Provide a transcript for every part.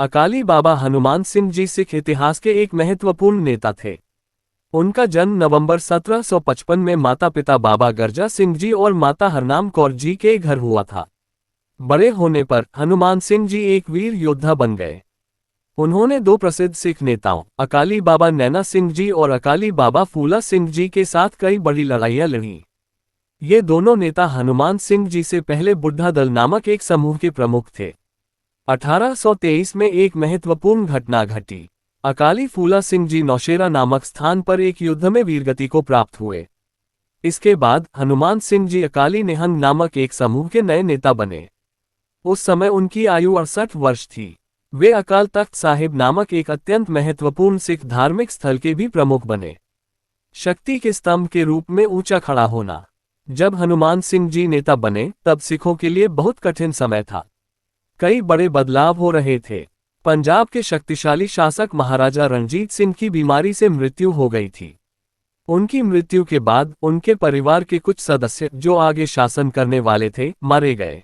अकाली बाबा हनुमान सिंह जी सिख इतिहास के एक महत्वपूर्ण नेता थे। उनका जन्म नवंबर 1755 में माता पिता बाबा गर्जा सिंह जी और माता हरनाम कौर जी के घर हुआ था। बड़े होने पर हनुमान सिंह जी एक वीर योद्धा बन गए। उन्होंने दो प्रसिद्ध सिख नेताओं अकाली बाबा नैना सिंह जी और अकाली बाबा फूला सिंह जी के साथ कई बड़ी लड़ाइयां लड़ी। ये दोनों नेता हनुमान सिंह जी से पहले बुढ़ा दल नामक एक समूह के प्रमुख थे। 1823 में एक महत्वपूर्ण घटना घटी। अकाली फूला सिंह जी नौशेरा नामक स्थान पर एक युद्ध में वीरगति को प्राप्त हुए। इसके बाद हनुमान सिंह जी अकाली निहंग नामक एक समूह के नए नेता बने। उस समय उनकी आयु 68 वर्ष थी। वे अकाल तख्त साहिब नामक एक अत्यंत महत्वपूर्ण सिख धार्मिक स्थल के भी प्रमुख बने। शक्ति के स्तंभ के रूप में ऊंचा खड़ा होना। जब हनुमान सिंह जी नेता बने तब सिखों के लिए बहुत कठिन समय था। कई बड़े बदलाव हो रहे थे। पंजाब के शक्तिशाली शासक महाराजा रणजीत सिंह की बीमारी से मृत्यु हो गई थी। उनकी मृत्यु के बाद उनके परिवार के कुछ सदस्य जो आगे शासन करने वाले थे मारे गए।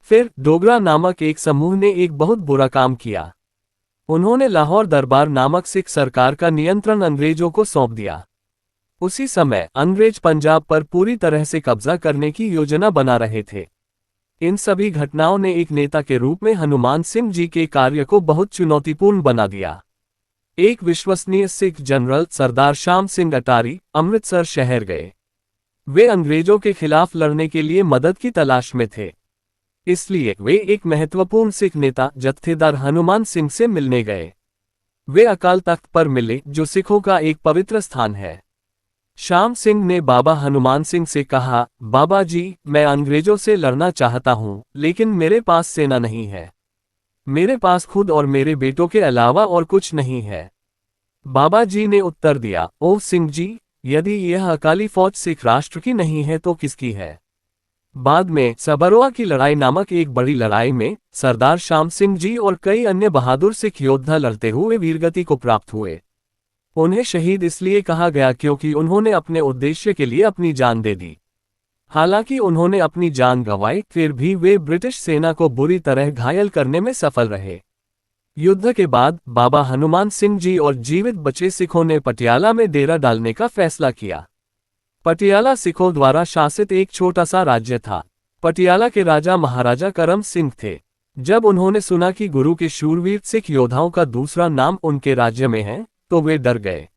फिर डोगरा नामक एक समूह ने एक बहुत बुरा काम किया। उन्होंने लाहौर दरबार नामक सिख सरकार का नियंत्रण अंग्रेजों को सौंप दिया। उसी समय अंग्रेज पंजाब पर पूरी तरह से कब्जा करने की योजना बना रहे थे। इन सभी घटनाओं ने एक नेता के रूप में हनुमान सिंह जी के कार्य को बहुत चुनौतीपूर्ण बना दिया। एक विश्वसनीय सिख जनरल सरदार श्याम सिंह अटारी अमृतसर शहर गए। वे अंग्रेजों के खिलाफ लड़ने के लिए मदद की तलाश में थे। इसलिए वे एक महत्वपूर्ण सिख नेता जत्थेदार हनुमान सिंह से मिलने गए। वे अकाल तख्त पर मिले जो सिखों का एक पवित्र स्थान है। श्याम सिंह ने बाबा हनुमान सिंह से कहा, बाबा जी, मैं अंग्रेजों से लड़ना चाहता हूं, लेकिन मेरे पास सेना नहीं है। मेरे पास खुद और मेरे बेटों के अलावा और कुछ नहीं है। बाबा जी ने उत्तर दिया, ओह सिंह जी, यदि यह अकाली फौज सिख राष्ट्र की नहीं है तो किसकी है? बाद में सबरवा की लड़ाई नामक एक बड़ी लड़ाई में सरदार श्याम सिंह जी और कई अन्य बहादुर सिख योद्धा लड़ते हुए वीरगति को प्राप्त हुए। उन्हें शहीद इसलिए कहा गया क्योंकि उन्होंने अपने उद्देश्य के लिए अपनी जान दे दी। हालांकि उन्होंने अपनी जान गंवाई, फिर भी वे ब्रिटिश सेना को बुरी तरह घायल करने में सफल रहे। युद्ध के बाद बाबा हनुमान सिंह जी और जीवित बचे सिखों ने पटियाला में डेरा डालने का फैसला किया। पटियाला सिखों द्वारा शासित एक छोटा सा राज्य था। पटियाला के राजा महाराजा करम सिंह थे। जब उन्होंने सुना कि गुरु के शूरवीर सिख योद्धाओं का दूसरा नाम उनके राज्य में है तो वे डर गए।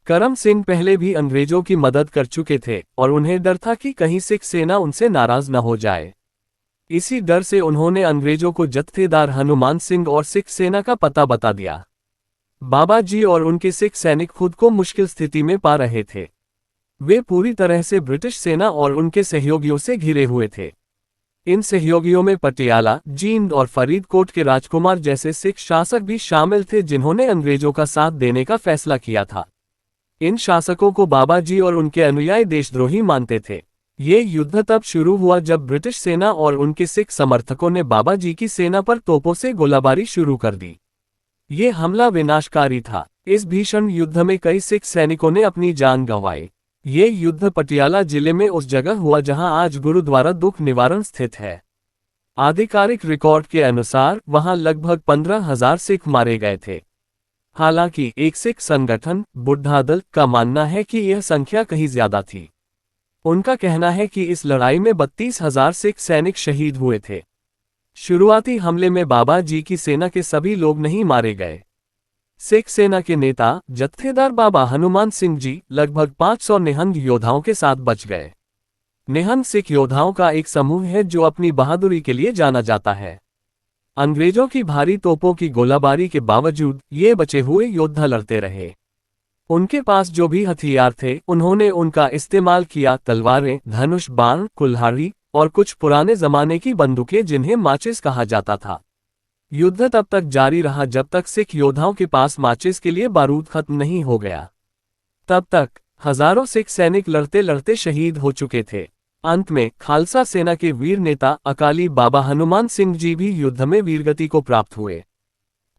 करम सिंह पहले भी अंग्रेजों की मदद कर चुके थे और उन्हें डर था कि कहीं सिख सेना उनसे नाराज न हो जाए। इसी डर से उन्होंने अंग्रेजों को जत्थेदार हनुमान सिंह और सिख सेना का पता बता दिया। बाबा जी और उनके सिख सैनिक खुद को मुश्किल स्थिति में पा रहे थे। वे पूरी तरह से ब्रिटिश सेना और उनके सहयोगियों से घिरे हुए थे। इन सहयोगियों में पटियाला, जींद और फरीदकोट के राजकुमार जैसे सिख शासक भी शामिल थे जिन्होंने अंग्रेजों का साथ देने का फैसला किया था। इन शासकों को बाबा जी और उनके अनुयायी देशद्रोही मानते थे। ये युद्ध तब शुरू हुआ जब ब्रिटिश सेना और उनके सिख समर्थकों ने बाबा जी की सेना पर तोपों से गोलाबारी शुरू कर दी। ये हमला विनाशकारी था। इस भीषण युद्ध में कई सिख सैनिकों ने अपनी जान गंवाई। ये युद्ध पटियाला जिले में उस जगह हुआ जहां आज गुरुद्वारा दुख निवारण स्थित है। आधिकारिक रिकॉर्ड के अनुसार वहां लगभग 15,000 सिख मारे गए थे। हालांकि एक सिख संगठन बुढ़ा दल का मानना है कि यह संख्या कहीं ज्यादा थी। उनका कहना है कि इस लड़ाई में 32,000 सिख सैनिक शहीद हुए थे। शुरुआती हमले में बाबा जी की सेना के सभी लोग नहीं मारे गए। सिख सेना के नेता जत्थेदार बाबा हनुमान सिंह जी लगभग 500 निहंग योद्धाओं के साथ बच गए। निहंग सिख योद्धाओं का एक समूह है जो अपनी बहादुरी के लिए जाना जाता है। अंग्रेजों की भारी तोपों की गोलाबारी के बावजूद ये बचे हुए योद्धा लड़ते रहे। उनके पास जो भी हथियार थे उन्होंने उनका इस्तेमाल किया। तलवारें, धनुष, बाण, कुल्हाड़ी और कुछ पुराने जमाने की बंदूकें जिन्हें माचिस कहा जाता था। युद्ध तब तक जारी रहा जब तक सिख योद्धाओं के पास माचिस के लिए बारूद खत्म नहीं हो गया। तब तक हजारों सिख सैनिक लड़ते लड़ते शहीद हो चुके थे। अंत में खालसा सेना के वीर नेता अकाली बाबा हनुमान सिंह जी भी युद्ध में वीरगति को प्राप्त हुए।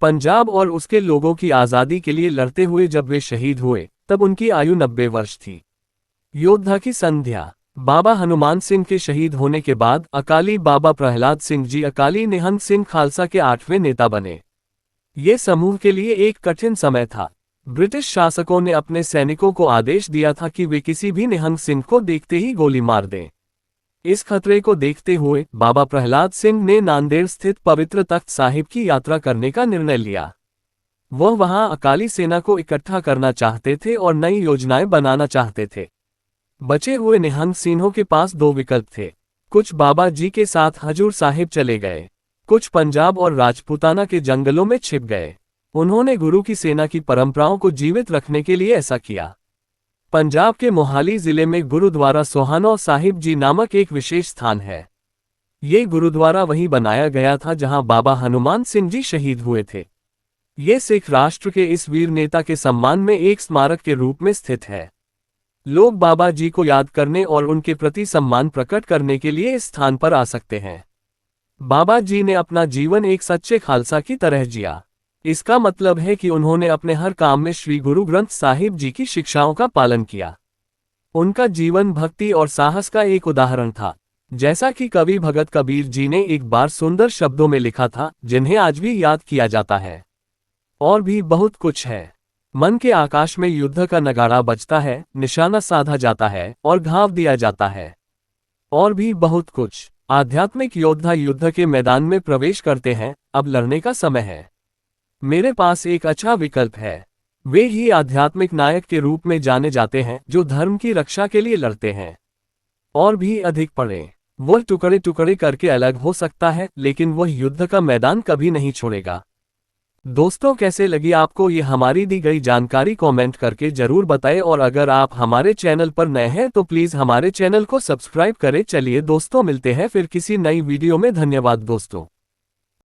पंजाब और उसके लोगों की आज़ादी के लिए लड़ते हुए जब वे शहीद हुए तब उनकी आयु 90 वर्ष थी। योद्धा की संध्या। बाबा हनुमान सिंह के शहीद होने के बाद अकाली बाबा प्रहलाद सिंह जी अकाली निहंग सिंह खालसा के 8वें नेता बने। ये समूह के लिए एक कठिन समय था। ब्रिटिश शासकों ने अपने सैनिकों को आदेश दिया था कि वे किसी भी निहंग सिंह को देखते ही गोली मार दें। इस खतरे को देखते हुए बाबा प्रहलाद सिंह ने नांदेड़ स्थित पवित्र तख्त साहिब की यात्रा करने का निर्णय लिया। वह वहां अकाली सेना को इकट्ठा करना चाहते थे और नई योजनाएं बनाना चाहते थे। बचे हुए निहंग सिंहों के पास दो विकल्प थे। कुछ बाबा जी के साथ हजूर साहिब चले गए, कुछ पंजाब और राजपूताना के जंगलों में छिप गए। उन्होंने गुरु की सेना की परंपराओं को जीवित रखने के लिए ऐसा किया। पंजाब के मोहाली जिले में गुरुद्वारा सोहाना साहिब जी नामक एक विशेष स्थान है। ये गुरुद्वारा वहीं बनाया गया था जहां बाबा हनुमान सिंह जी शहीद हुए थे। ये सिख राष्ट्र के इस वीर नेता के सम्मान में एक स्मारक के रूप में स्थित है। लोग बाबा जी को याद करने और उनके प्रति सम्मान प्रकट करने के लिए इस स्थान पर आ सकते हैं। बाबा जी ने अपना जीवन एक सच्चे खालसा की तरह जिया। इसका मतलब है कि उन्होंने अपने हर काम में श्री गुरु ग्रंथ साहिब जी की शिक्षाओं का पालन किया। उनका जीवन भक्ति और साहस का एक उदाहरण था। जैसा कि कवि भगत कबीर जी ने एक बार सुंदर शब्दों में लिखा था, जिन्हें आज भी याद किया जाता है। और भी बहुत कुछ है। मन के आकाश में युद्ध का नगाड़ा बजता है, निशाना साधा जाता है और घाव दिया जाता है। और भी बहुत कुछ। आध्यात्मिक योद्धा युद्ध के मैदान में प्रवेश करते हैं, अब लड़ने का समय है। मेरे पास एक अच्छा विकल्प है। वे ही आध्यात्मिक नायक के रूप में जाने जाते हैं जो धर्म की रक्षा के लिए लड़ते हैं। और भी अधिक पढ़ें। वह टुकड़े टुकड़े करके अलग हो सकता है, लेकिन वह युद्ध का मैदान कभी नहीं छोड़ेगा। दोस्तों, कैसे लगी आपको ये हमारी दी गई जानकारी कमेंट करके जरूर बताएं, और अगर आप हमारे चैनल पर नए हैं तो प्लीज़ हमारे चैनल को सब्सक्राइब करें। चलिए दोस्तों, मिलते हैं फिर किसी नई वीडियो में। धन्यवाद दोस्तों।